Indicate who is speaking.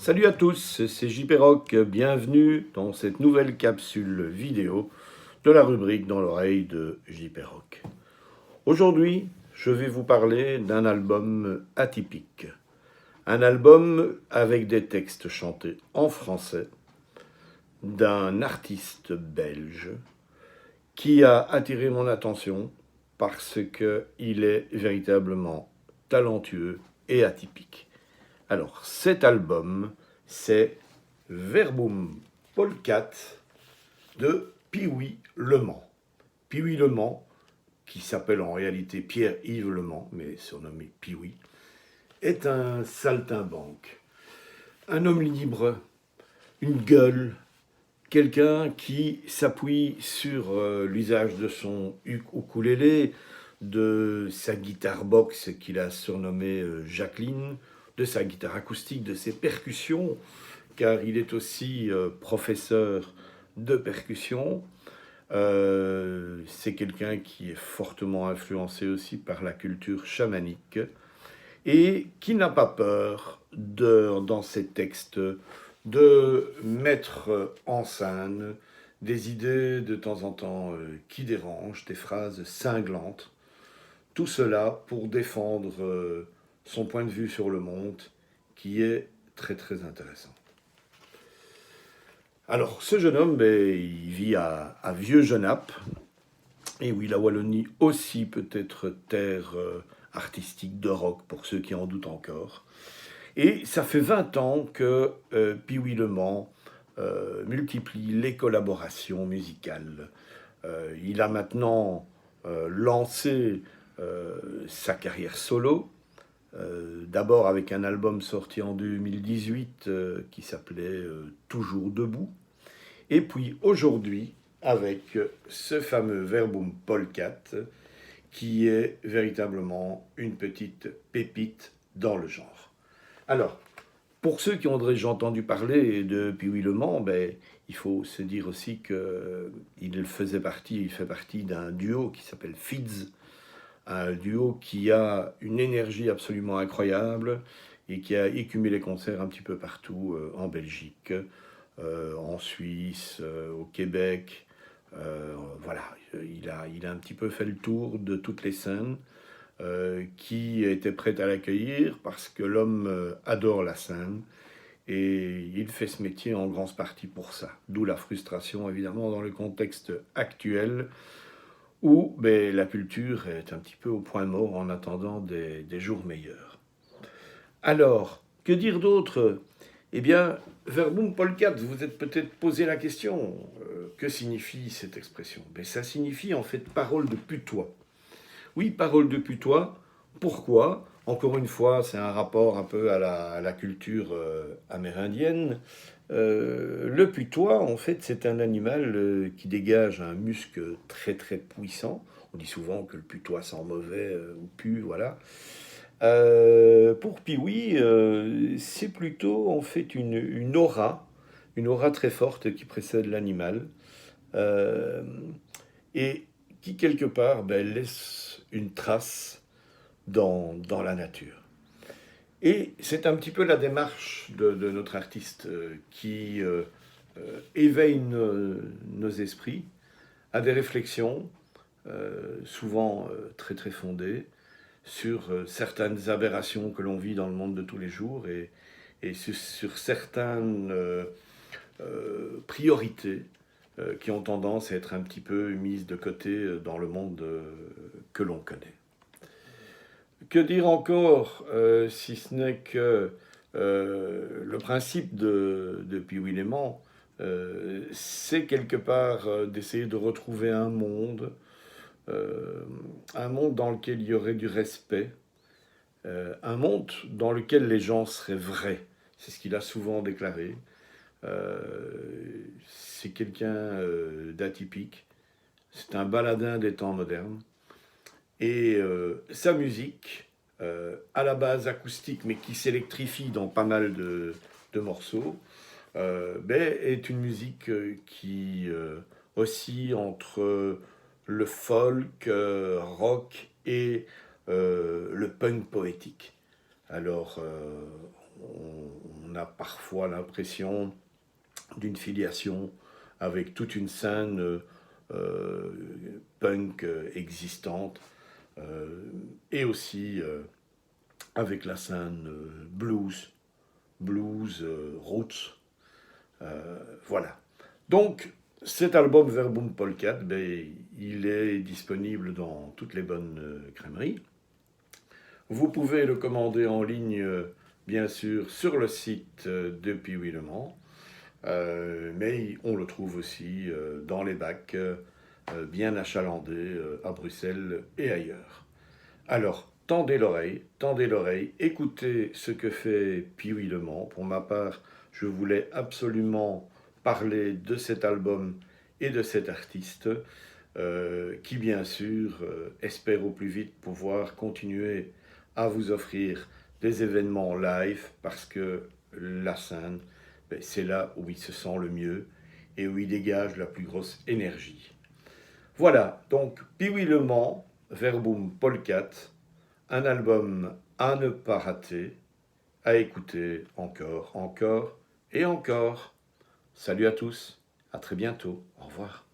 Speaker 1: Salut à tous, c'est JP Rock, bienvenue dans cette nouvelle capsule vidéo de la rubrique Dans l'oreille de JP Rock. Aujourd'hui, je vais vous parler d'un album atypique. Un album avec des textes chantés en français d'un artiste belge qui a attiré mon attention parce qu'il est véritablement talentueux et atypique. Alors, cet album, c'est Verbum Polkat de Pee-wee Lemans. Pee-wee Lemans, qui s'appelle en réalité Pierre-Yves Lemans, mais surnommé Pee-wee, est un saltimbanque, un homme libre, une gueule, quelqu'un qui s'appuie sur l'usage de son ukulélé, de sa guitare box qu'il a surnommée Jacqueline, de sa guitare acoustique, de ses percussions, car il est aussi professeur de percussion. C'est quelqu'un qui est fortement influencé aussi par la culture chamanique et qui n'a pas peur dans ses textes de mettre en scène des idées de temps en temps qui dérangent, des phrases cinglantes. Tout cela pour défendre son point de vue sur le monde qui est très très intéressant. Alors ce jeune homme, il vit à Vieux-Genappe, et oui, la Wallonie aussi peut être terre artistique de rock pour ceux qui en doutent encore. Et ça fait 20 ans que Pee-wee Lemans multiplie les collaborations musicales. Il a maintenant lancé sa carrière solo, d'abord avec un album sorti en 2018 qui s'appelait Toujours debout, et puis aujourd'hui avec ce fameux Verbum Polkat qui est véritablement une petite pépite dans le genre. Alors, pour ceux qui ont déjà entendu parler de Pee-wee Lemans, il faut se dire aussi qu'il fait partie d'un duo qui s'appelle Fids, un duo qui a une énergie absolument incroyable et qui a écumé les concerts un petit peu partout en Belgique, en Suisse, au Québec. Voilà, il a un petit peu fait le tour de toutes les scènes qui étaient prêtes à l'accueillir parce que l'homme adore la scène et il fait ce métier en grande partie pour ça. D'où la frustration évidemment dans le contexte actuel où la culture est un petit peu au point mort en attendant des jours meilleurs. Alors, que dire d'autre? Eh bien, Verbum Polkat, vous vous êtes peut-être posé la question, que signifie cette expression? Ça signifie en fait parole de putois. Oui, parole de putois. Pourquoi? Encore une fois, c'est un rapport un peu à la culture amérindienne. Le putois, en fait, c'est un animal qui dégage un muscle très très puissant. On dit souvent que le putois sent mauvais ou pue, voilà. Pour Pee-wee, c'est plutôt en fait une aura très forte qui précède l'animal euh, et qui quelque part laisse une trace dans la nature. Et c'est un petit peu la démarche de notre artiste qui éveille nos esprits à des réflexions, souvent très très fondées, sur certaines aberrations que l'on vit dans le monde de tous les jours et sur certaines priorités qui ont tendance à être un petit peu mises de côté dans le monde que l'on connaît. Que dire encore, si ce n'est que le principe de Pee-wee Lemans, c'est quelque part d'essayer de retrouver un monde dans lequel il y aurait du respect, un monde dans lequel les gens seraient vrais. C'est ce qu'il a souvent déclaré. C'est quelqu'un d'atypique. C'est un baladin des temps modernes. Et sa musique, à la base acoustique, mais qui s'électrifie dans pas mal de morceaux, est une musique qui oscille entre le folk, rock et le punk poétique. Alors, on a parfois l'impression d'une filiation avec toute une scène punk existante, et aussi avec la scène blues, roots. Voilà. Donc, cet album Verbum Polkat, ben, il est disponible dans toutes les bonnes crèmeries. Vous pouvez le commander en ligne, bien sûr, sur le site de Piwi Le Mans, mais on le trouve aussi dans les bacs, bien achalandés à Bruxelles et ailleurs. Alors, tendez l'oreille, écoutez ce que fait Piwi Le Mans. Pour ma part, je voulais absolument parler de cet album et de cet artiste qui, bien sûr, espère au plus vite pouvoir continuer à vous offrir des événements live parce que la scène, ben, c'est là où il se sent le mieux et où il dégage la plus grosse énergie. Voilà, donc Piwi Le Mans, Verbum Polkat, un album à ne pas rater, à écouter encore et encore. Salut à tous, à très bientôt, au revoir.